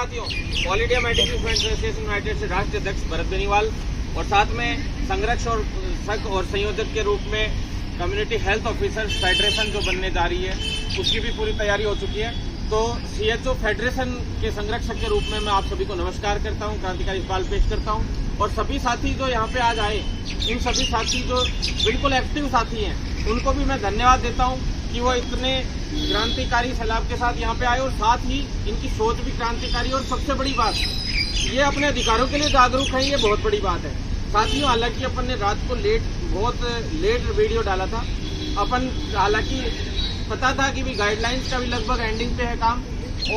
साथियों, all India medical association United से राष्ट्रीय अध्यक्ष भरत बेनीवाल और साथ में संरक्षक और सक और संयोजक के रूप में कम्युनिटी हेल्थ ऑफिसर फेडरेशन जो बनने जा रही है उसकी भी पूरी तैयारी हो चुकी है। तो CHO फेडरेशन के संरक्षक के रूप में मैं आप सभी को नमस्कार करता हूं, क्रांतिकारी इकबाल पेश करता हूं और सभी साथी जो यहाँ पे आज आए, इन सभी साथी जो बिल्कुल एक्टिव साथी हैं उनको भी मैं धन्यवाद देता हूँ कि वो इतने क्रांतिकारी सैलाब के साथ यहाँ पे आए और साथ ही इनकी सोच भी क्रांतिकारी। और सबसे बड़ी बात, ये अपने अधिकारों के लिए जागरूक है, ये बहुत बड़ी बात है साथियों। हालांकि अपन ने रात को बहुत लेट वीडियो डाला था, अपन हालांकि पता था कि भी गाइडलाइंस का भी लगभग एंडिंग पे है काम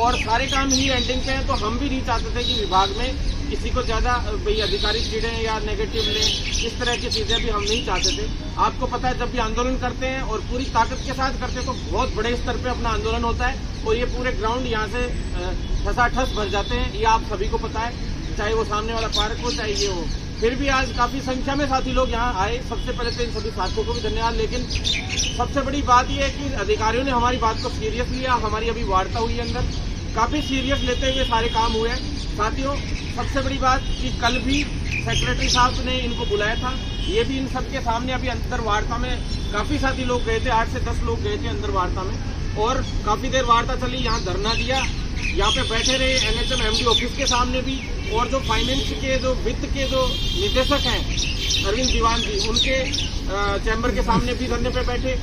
और सारे काम ही एंडिंग पे हैं, तो हम भी नहीं चाहते थे कि विभाग में किसी को ज़्यादा भाई अधिकारी चिढ़ें या नेगेटिव लें, इस तरह की चीज़ें भी हम नहीं चाहते थे। आपको पता है जब भी आंदोलन करते हैं और पूरी ताकत के साथ करते हैं तो बहुत बड़े स्तर पे अपना आंदोलन होता है और ये पूरे ग्राउंड यहाँ से ठसाठस भर जाते हैं, ये आप सभी को पता है, चाहे वो सामने वाला पार्क हो चाहे ये हो। फिर भी आज काफ़ी संख्या में साथी लोग यहाँ आए, सबसे पहले तो इन सभी साथियों को भी धन्यवाद। लेकिन सबसे बड़ी बात यह है कि अधिकारियों ने हमारी बात को सीरियस लिया। हमारी अभी वार्ता हुई है अंदर, काफ़ी सीरियस लेते हुए सारे काम हुए हैं साथियों। सबसे बड़ी बात कि कल भी सेक्रेटरी साहब ने इनको बुलाया था, ये भी इन सबके सामने अभी अंदर वार्ता में काफ़ी साथी लोग गए थे, 8 से 10 लोग गए थे अंदर वार्ता में और काफ़ी देर वार्ता चली, यहाँ धरना दिया, यहाँ पे बैठे रहे NHM MD ऑफिस के सामने भी और जो फाइनेंस के जो वित्त के जो निदेशक हैं अरविंद दीवान जी, उनके चैम्बर के सामने भी धरने पे बैठे।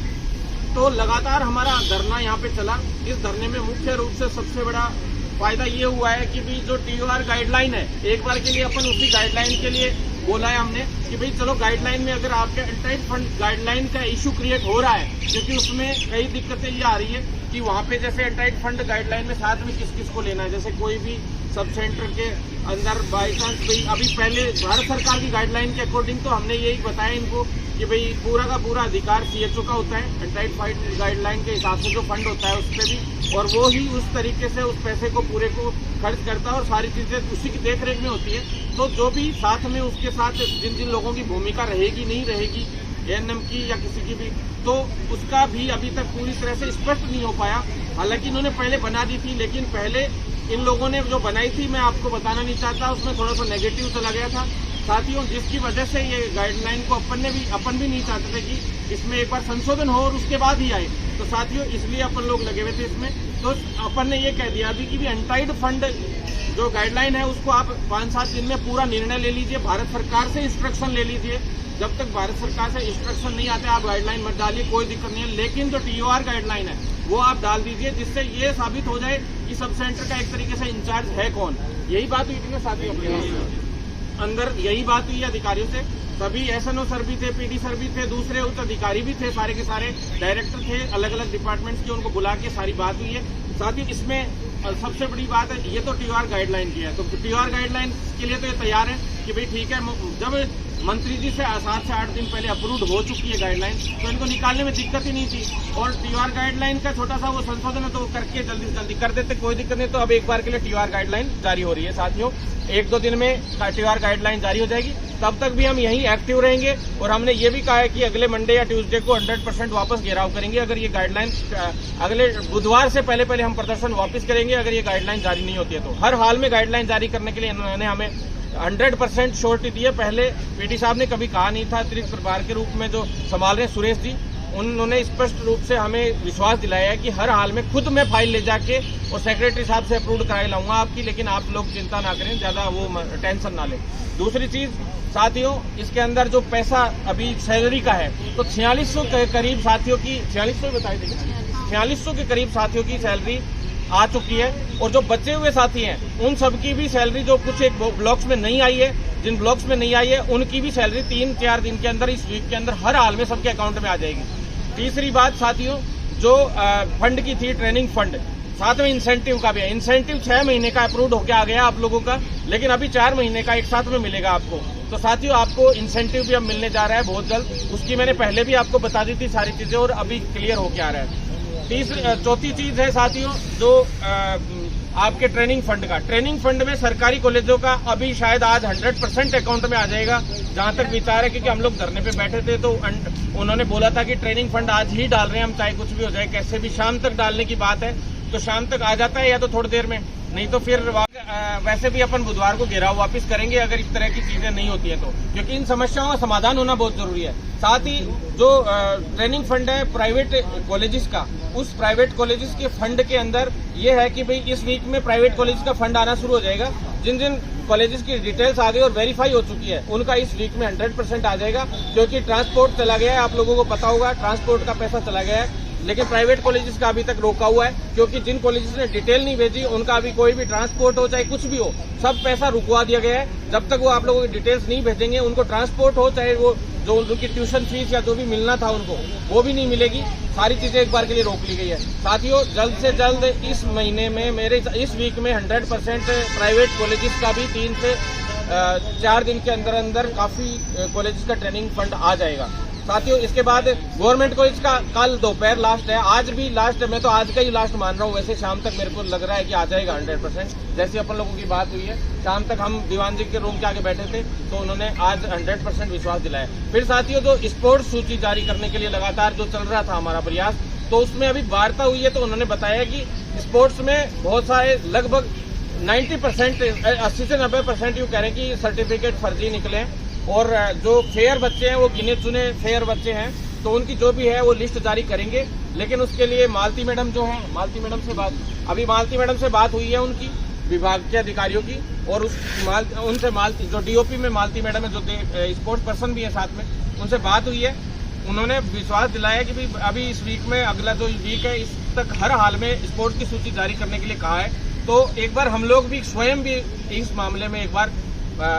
तो लगातार हमारा धरना यहाँ पे चला। इस धरने में मुख्य रूप से सबसे बड़ा फायदा ये हुआ है कि भाई जो TOR गाइडलाइन है, एक बार के लिए अपन उसी गाइडलाइन के लिए बोला है हमने कि भाई चलो गाइडलाइन में अगर आपके एंटाइड फंड गाइडलाइन का इशू क्रिएट हो रहा है, क्योंकि उसमें कई दिक्कतें ये आ रही है कि वहाँ पे जैसे एंटाइड फंड गाइडलाइन में साथ में किस किस को लेना है, जैसे कोई भी सब सेंटर के अंदर बाई चांस भाई अभी पहले भारत सरकार की गाइडलाइन के अकॉर्डिंग तो हमने यही बताया इनको कि भाई पूरा का पूरा अधिकार CHO का होता है, एंटाइड फंड गाइडलाइन के हिसाब से जो फंड होता है उस पर भी, और वो ही उस तरीके से उस पैसे को पूरे को खर्च करता है और सारी चीज़ें उसी की देखरेख में होती है। तो जो भी साथ में उसके साथ जिन जिन लोगों की भूमिका रहेगी नहीं रहेगी, ANM की या किसी की भी, तो उसका भी अभी तक पूरी तरह से स्पष्ट नहीं हो पाया। हालांकि इन्होंने पहले बना दी थी, लेकिन पहले इन लोगों ने जो बनाई थी, मैं आपको बताना नहीं चाहता, उसमें थोड़ा सा नेगेटिव चला गया था साथियों, जिसकी वजह से ये गाइडलाइन को अपन भी नहीं चाहते थे कि इसमें एक बार संशोधन हो और उसके बाद ही आए। तो साथियों इसलिए अपन लोग लगे हुए थे इसमें। तो अपन ने ये कह दिया अभी कि भी एंटाइड फंड जो गाइडलाइन है उसको आप 5-7 दिन में पूरा निर्णय ले लीजिए, भारत सरकार से इंस्ट्रक्शन ले लीजिए। जब तक भारत सरकार से इंस्ट्रक्शन नहीं आते आप गाइडलाइन मत डालिए, कोई दिक्कत नहीं है, लेकिन जो TOR गाइडलाइन है वो आप डाल दीजिए, जिससे ये साबित हो जाए कि सब सेंटर का एक तरीके से इंचार्ज है कौन। यही बात हुई थी ना साथियों अपने अंदर, यही बात हुई अधिकारियों से। सभी SNO सर भी थे, PD सर भी थे, दूसरे उच्च अधिकारी भी थे, सारे के सारे डायरेक्टर थे अलग अलग डिपार्टमेंट्स के, उनको बुला के सारी बात हुई है। साथ ही इसमें सबसे बड़ी बात है, ये तो TOR गाइडलाइन की है, तो TOR गाइडलाइन के लिए तो ये तैयार है कि भाई ठीक है, जब मंत्री जी से 7 से 8 दिन पहले अप्रूव्ड हो चुकी है गाइडलाइन, तो इनको निकालने में दिक्कत ही नहीं थी। और TOR गाइडलाइन का छोटा सा वो संशोधन है तो वो करके जल्दी से जल्दी कर देते, कोई दिक्कत नहीं। तो अब एक बार के लिए TOR गाइडलाइन जारी हो रही है साथियों, 1-2 दिन में TOR गाइडलाइन जारी हो जाएगी। तब तक भी हम यहीं एक्टिव रहेंगे और हमने ये भी कहा है कि अगले मंडे या ट्यूसडे को 100% वापस घेराव करेंगे। अगर ये गाइडलाइन अगले बुधवार से पहले हम प्रदर्शन वापस करेंगे अगर ये गाइडलाइन जारी नहीं होती है तो। हर हाल में गाइडलाइन जारी करने के लिए इन्होंने हमें 100% श्योरिटी दी है। पहले PD साहब ने कभी कहा नहीं था, अतिरिक्त प्रभार के रूप में जो संभाल रहे हैं सुरेश जी, उन्होंने स्पष्ट रूप से हमें विश्वास दिलाया है कि हर हाल में खुद मैं फाइल ले जाके और सेक्रेटरी साहब से अप्रूव कराए लाऊंगा आपकी, लेकिन आप लोग चिंता ना करें, ज़्यादा वो टेंशन ना लें। दूसरी चीज़ साथियों, इसके अंदर जो पैसा अभी सैलरी का है तो 4600 के करीब साथियों की, 4600 बताई देंगे, 4600 के करीब साथियों की सैलरी आ चुकी है। और जो बचे हुए साथी हैं उन सबकी भी सैलरी जो कुछ एक ब्लॉक्स में नहीं आई है, जिन ब्लॉक्स में नहीं आई है उनकी भी सैलरी 3-4 दिन के अंदर, इस वीक के अंदर हर हाल में सबके अकाउंट में आ जाएगी। तीसरी बात साथियों, जो फंड की थी ट्रेनिंग फंड, साथ में इंसेंटिव का भी है। इंसेंटिव 6 महीने का अप्रूव्ड होकर आ गया आप लोगों का, लेकिन अभी 4 महीने का एक साथ में मिलेगा आपको। तो साथियों आपको इंसेंटिव भी अब मिलने जा रहा है बहुत जल्द, उसकी मैंने पहले भी आपको बता दी थी सारी चीजें और अभी क्लियर होके आ रहा है। चौथी चीज है साथियों, जो आपके ट्रेनिंग फंड का, ट्रेनिंग फंड में सरकारी कॉलेजों का अभी शायद आज 100% अकाउंट में आ जाएगा, जहां तक विचार है, क्योंकि हम लोग धरने पे बैठे थे तो उन्होंने बोला था कि ट्रेनिंग फंड आज ही डाल रहे हैं हम, चाहे कुछ भी हो जाए, कैसे भी शाम तक डालने की बात है, तो शाम तक आ जाता है या तो थोड़ी देर में। नहीं तो फिर वैसे भी अपन बुधवार को घेराव वापस करेंगे अगर इस तरह की चीजें नहीं होती है तो, क्योंकि इन समस्याओं का समाधान होना बहुत जरूरी है। साथ ही जो ट्रेनिंग फंड है प्राइवेट कॉलेजेस का, उस प्राइवेट कॉलेजेस के फंड के अंदर ये है कि भाई इस वीक में प्राइवेट कॉलेज का फंड आना शुरू हो जाएगा। जिन जिन कॉलेजेस की डिटेल्स आ गई और वेरीफाई हो चुकी है उनका इस वीक में 100% आ जाएगा, क्योंकि ट्रांसपोर्ट चला गया है, आप लोगों को पता होगा ट्रांसपोर्ट का पैसा चला गया है। लेकिन प्राइवेट कॉलेजेस का अभी तक रोका हुआ है, क्योंकि जिन कॉलेजेस ने डिटेल नहीं भेजी उनका अभी कोई भी ट्रांसपोर्ट हो चाहे कुछ भी हो, सब पैसा रुकवा दिया गया है। जब तक वो आप लोगों की डिटेल्स नहीं भेजेंगे, उनको ट्रांसपोर्ट हो चाहे वो जो उनकी ट्यूशन फीस या जो भी मिलना था उनको, वो भी नहीं मिलेगी। सारी चीजें एक बार के लिए रोक ली गई है। साथियों, जल्द से जल्द इस महीने में मेरे इस वीक में 100% प्राइवेट कॉलेजेस का भी 3 से 4 दिन के अंदर अंदर काफी कॉलेजेस का ट्रेनिंग फंड आ जाएगा। साथियों, इसके बाद गवर्नमेंट कॉलेज का कल दोपहर लास्ट है, आज भी लास्ट है। मैं तो आज का ही लास्ट मान रहा हूँ, वैसे शाम तक मेरे को लग रहा है कि आ जाएगा 100%। जैसे अपन लोगों की बात हुई है, शाम तक हम दीवान जी के रूम के आगे बैठे थे तो उन्होंने आज 100% विश्वास दिलाया। फिर साथियों, जो स्पोर्ट्स सूची जारी करने के लिए लगातार जो चल रहा था हमारा प्रयास, तो उसमें अभी वार्ता हुई है तो उन्होंने बताया कि स्पोर्ट्स में बहुत सारे लगभग 90% 80 से 90% यूँ कह रहे हैं कि सर्टिफिकेट फर्जी निकले, और जो फेयर बच्चे हैं वो गिने चुने फेयर बच्चे हैं, तो उनकी जो भी है वो लिस्ट जारी करेंगे। लेकिन उसके लिए मालती मैडम जो है, मालती मैडम से बात हुई है उनकी विभाग के अधिकारियों की, और उनसे मालती जो डीओपी में मालती मैडम है, जो स्पोर्ट्स पर्सन भी है साथ में, उनसे बात हुई है। उन्होंने विश्वास दिलाया कि भाई अभी इस वीक में, अगला जो वीक है, इस तक हर हाल में स्पोर्ट्स की सूची जारी करने के लिए कहा है। तो एक बार हम लोग भी स्वयं भी इस मामले में एक बार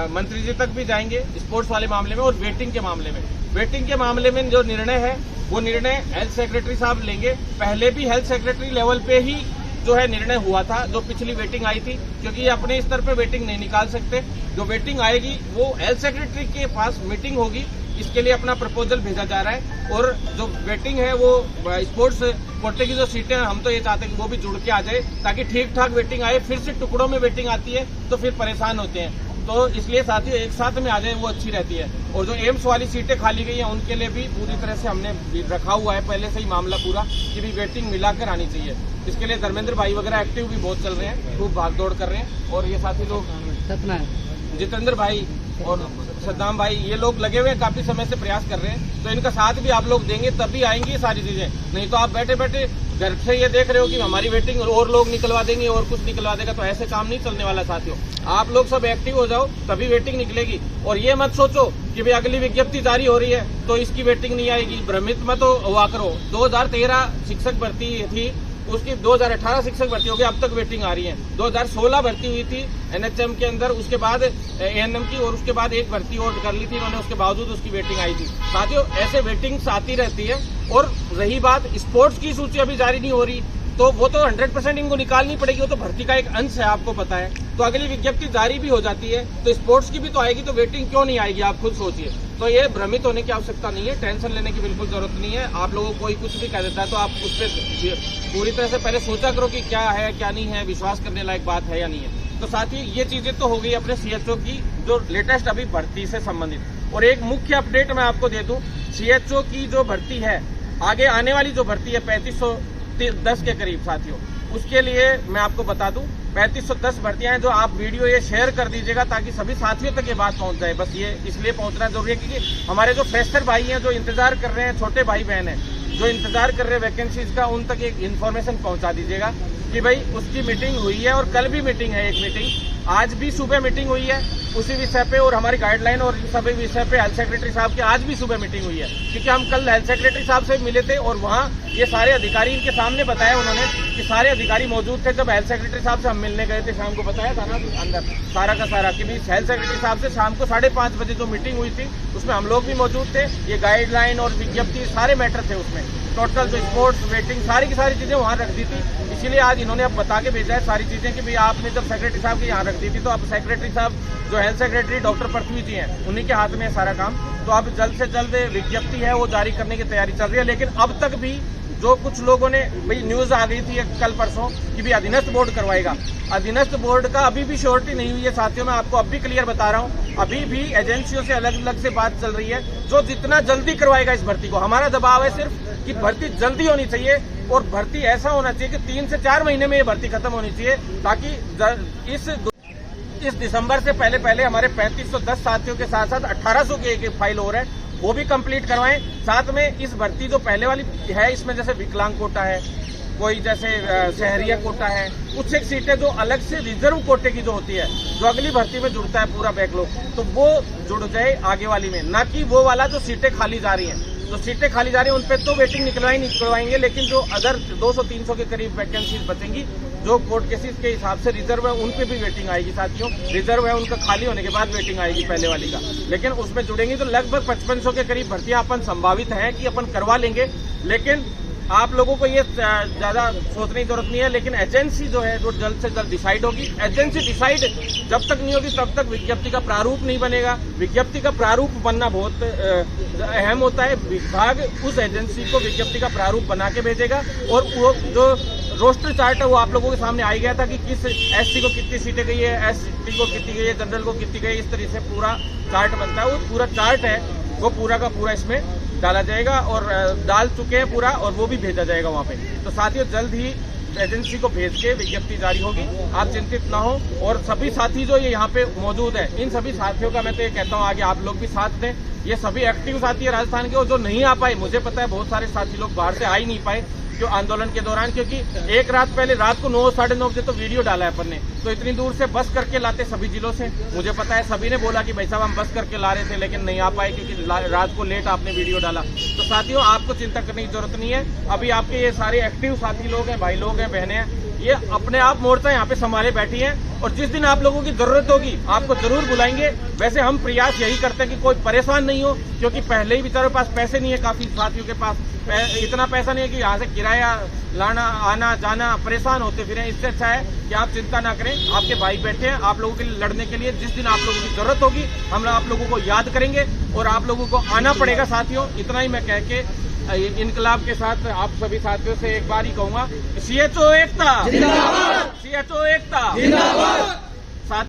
मंत्री जी तक भी जाएंगे, स्पोर्ट्स वाले मामले में और वेटिंग के मामले में जो निर्णय है वो निर्णय हेल्थ सेक्रेटरी साहब लेंगे। पहले भी हेल्थ सेक्रेटरी लेवल पे ही जो है निर्णय हुआ था, जो पिछली वेटिंग आई थी, क्योंकि अपने स्तर पे वेटिंग नहीं निकाल सकते। जो वेटिंग आएगी वो हेल्थ सेक्रेटरी के पास मीटिंग होगी, इसके लिए अपना प्रपोजल भेजा जा रहा है। और जो वेटिंग है वो स्पोर्ट्स कोटे की जो सीटें हैं, हम तो ये चाहते हैं कि वो भी जुड़ के आ जाए, ताकि ठीक ठाक वेटिंग आए। फिर से टुकड़ों में वेटिंग आती है तो फिर परेशान होते हैं, तो इसलिए साथियों एक साथ में आ जाए वो अच्छी रहती है। और जो एम्स वाली सीटें खाली गई हैं उनके लिए भी पूरी तरह से हमने रखा हुआ है पहले से ही मामला पूरा, कि भी वेटिंग मिलाकर आनी चाहिए। इसके लिए धर्मेंद्र भाई वगैरह एक्टिव भी बहुत चल रहे हैं, खूब भागदौड़ कर रहे हैं, और ये साथी लोग जितेंद्र भाई और सद्दाम भाई, ये लोग लगे हुए हैं, काफी समय से प्रयास कर रहे हैं। तो इनका साथ भी आप लोग देंगे तभी आएंगी सारी चीजें, नहीं तो आप बैठे बैठे घर से ये देख रहे हो कि हमारी वेटिंग और लोग निकलवा देंगे और कुछ निकलवा देगा, तो ऐसे काम नहीं चलने वाला साथियों। आप लोग सब एक्टिव हो जाओ तभी वेटिंग निकलेगी। और ये मत सोचो कि भाई अगली विज्ञप्ति जारी हो रही है तो इसकी वेटिंग नहीं आएगी, भ्रमित मत हुआ करो। 2013 शिक्षक भर्ती थी, उसकी 2018 शिक्षक भर्ती हो गई, अब तक वेटिंग आ रही है। 2016 भर्ती हुई थी एनएचएम के अंदर, उसके बाद एएनएम की, और उसके बाद एक भर्ती और कर ली थी इन्होंने, उसके बावजूद उसकी वेटिंग आई थी। साथियों, ऐसे वेटिंग्स आती रहती है। और रही बात स्पोर्ट्स की सूची अभी जारी नहीं हो रही, तो वो तो 100% इनको निकालनी पड़ेगी, वो तो भर्ती का एक अंश है, आपको पता है। तो अगली विज्ञप्ति जारी भी हो जाती है तो स्पोर्ट्स की भी तो आएगी, तो वेटिंग क्यों नहीं आएगी, आप खुद सोचिए। तो ये भ्रमित होने की आवश्यकता नहीं है, टेंशन लेने की बिल्कुल जरूरत नहीं है। आप लोगों को कोई कुछ भी कह देता है तो आप उस पर पूरी तरह से पहले सोचा करो कि क्या है क्या नहीं है, विश्वास करने लायक बात है या नहीं है। तो साथ ही ये चीजें तो हो गई अपने सीएचओ की जो लेटेस्ट अभी भर्ती से संबंधित। और एक मुख्य अपडेट मैं आपको दे दूं, सीएचओ की जो भर्ती है, आगे आने वाली जो भर्ती है 3510 के करीब साथियों, उसके लिए मैं आपको बता दूं 3510 भर्तियां हैं। जो आप वीडियो ये शेयर कर दीजिएगा ताकि सभी साथियों तक ये बात पहुंच जाए। बस ये इसलिए पहुंचना जरूरी है क्योंकि हमारे जो फ्रेशर भाई हैं, जो इंतजार कर रहे हैं, छोटे भाई बहन हैं जो इंतजार कर रहे हैं वैकेंसीज का, उन तक एक इन्फॉर्मेशन पहुंचा दीजिएगा कि भाई उसकी मीटिंग हुई है। और कल भी मीटिंग है, एक मीटिंग आज भी सुबह मीटिंग हुई है उसी विषय पे, और हमारी गाइडलाइन और सभी विषय पे हेल्थ सेक्रेटरी साहब की आज भी सुबह मीटिंग हुई है। क्योंकि हम कल हेल्थ सेक्रेटरी साहब से मिले थे और वहाँ ये सारे अधिकारी इनके सामने बताया उन्होंने कि सारे अधिकारी मौजूद थे जब हेल्थ सेक्रेटरी साहब से हम मिलने गए थे। शाम को बताया था ना अंदर सारा का सारा कि भी हेल्थ सेक्रेटरी साहब से शाम को 5:30 बजे जो मीटिंग हुई थी उसमें हम लोग भी मौजूद थे। ये गाइडलाइन और विज्ञप्ति सारे मैटर थे उसमें, टोटल जो स्पोर्ट्स वेटिंग सारी की सारी चीजें वहाँ रख दी थी। इसीलिए आज इन्होंने अब बता के भेजा है सारी चीजें कि भाई आपने जब सेक्रेटरी साहब की यहाँ रख दी थी तो अब सेक्रेटरी साहब जो हेल्थ सेक्रेटरी डॉक्टर पृथ्वी जी हैं उन्हीं के हाथ में है सारा काम। तो अब जल्द से जल्द विज्ञप्ति है वो जारी करने की तैयारी चल रही है। लेकिन अब तक भी जो कुछ लोगों ने भाई न्यूज आ गई थी कल परसों कि भी अधीनस्थ बोर्ड करवाएगा, अधीनस्थ बोर्ड का अभी भी श्योरिटी नहीं हुई है साथियों। मैं आपको अब भी क्लियर बता रहा हूँ, अभी भी एजेंसियों से अलग अलग से बात चल रही है। जो जितना जल्दी करवाएगा इस भर्ती को, हमारा दबाव है सिर्फ कि भर्ती जल्दी होनी चाहिए और भर्ती ऐसा होना चाहिए कि 3 से 4 महीने में ये भर्ती खत्म होनी चाहिए, ताकि इस दिसंबर से पहले हमारे 3510 साथियों के साथ साथ 1800 की एक फाइल हो रहा है, वो भी कंप्लीट करवाएं। साथ में इस भर्ती जो पहले वाली है, इसमें जैसे विकलांग कोटा है, कोई जैसे शहरिया कोटा है, कुछ एक सीटें जो अलग से रिजर्व कोटे की जो होती है, जो अगली भर्ती में जुड़ता है पूरा बैकलॉग, तो वो जुड़ जाए आगे वाली में, ना कि वो वाला जो सीटें खाली जा रही हैं। तो सीटें खाली जा रही हैं उन पर तो वेटिंग निकलवाएंगे, लेकिन जो अदर 200-300 के करीब वैकेंसीज बचेंगी, जो कोर्ट केसेस के हिसाब से रिजर्व है, उन पे भी वेटिंग आएगी साथियों। रिजर्व है उनका खाली होने के बाद वेटिंग आएगी पहले वाली का, लेकिन उसमें जुड़ेंगी तो लगभग 5500 के करीब भर्तियां अपन संभावित है कि अपन करवा लेंगे। लेकिन आप लोगों को ये ज्यादा सोचने की जरूरत नहीं है, लेकिन एजेंसी जो है वो जल्द से जल्द डिसाइड होगी। एजेंसी डिसाइड जब तक नहीं होगी तब तक विज्ञप्ति का प्रारूप नहीं बनेगा। विज्ञप्ति का प्रारूप बनना बहुत अहम होता है। विभाग उस एजेंसी को विज्ञप्ति का प्रारूप बना के भेजेगा और वो जो रोस्टर चार्ट है वो आप लोगों के सामने आ गया था कि किस एससी को कितनी सीटें गई है, एसटी को कितनी गई है, जनरल को कितनी गई है, इस तरह से पूरा चार्ट बनता है। वो पूरा चार्ट है वो पूरा का पूरा इसमें डाला जाएगा और डाल चुके हैं पूरा, और वो भी भेजा जाएगा वहाँ पे। तो साथियों जल्द ही एजेंसी को भेज के विज्ञप्ति जारी होगी, आप चिंतित ना हो। और सभी साथी जो ये यहाँ पे मौजूद है, इन सभी साथियों का मैं तो ये कहता हूँ आगे आप लोग भी साथ दें। ये सभी एक्टिव साथी है राजस्थान के, और जो नहीं आ पाए, मुझे पता है बहुत सारे साथी लोग बाहर से आ ही नहीं पाए जो आंदोलन के दौरान, क्योंकि एक रात पहले रात को 9 साढ़े 9 बजे तो वीडियो डाला है अपन ने, तो इतनी दूर से बस करके लाते सभी जिलों से। मुझे पता है सभी ने बोला कि भाई साहब हम बस करके ला रहे थे, लेकिन नहीं आ पाए क्योंकि रात को लेट आपने वीडियो डाला। तो साथियों आपको चिंता करने की जरूरत नहीं है। अभी आपके ये सारे एक्टिव साथी लोग हैं, भाई लोग हैं, बहनें हैं, ये अपने आप मोर्चा यहाँ पे संभाले बैठी हैं, और जिस दिन आप लोगों की जरूरत होगी आपको जरूर बुलाएंगे। वैसे हम प्रयास यही करते हैं कि कोई परेशान नहीं हो, क्योंकि पहले ही बेचारों के पास पैसे नहीं है, काफी साथियों के पास इतना पैसा नहीं है कि यहाँ से किराया लाना आना जाना परेशान होते फिर। इससे अच्छा है कि आप चिंता ना करें, आपके भाई बैठे हैं आप लोगों के लिए लड़ने के लिए। जिस दिन आप लोगों की जरूरत होगी हम आप लोगों को याद करेंगे और आप लोगों को आना पड़ेगा साथियों। इतना ही मैं कह के इनकलाब के साथ आप सभी साथियों से एक बार ही कहूंगा, CHO एकता, CHO एकता।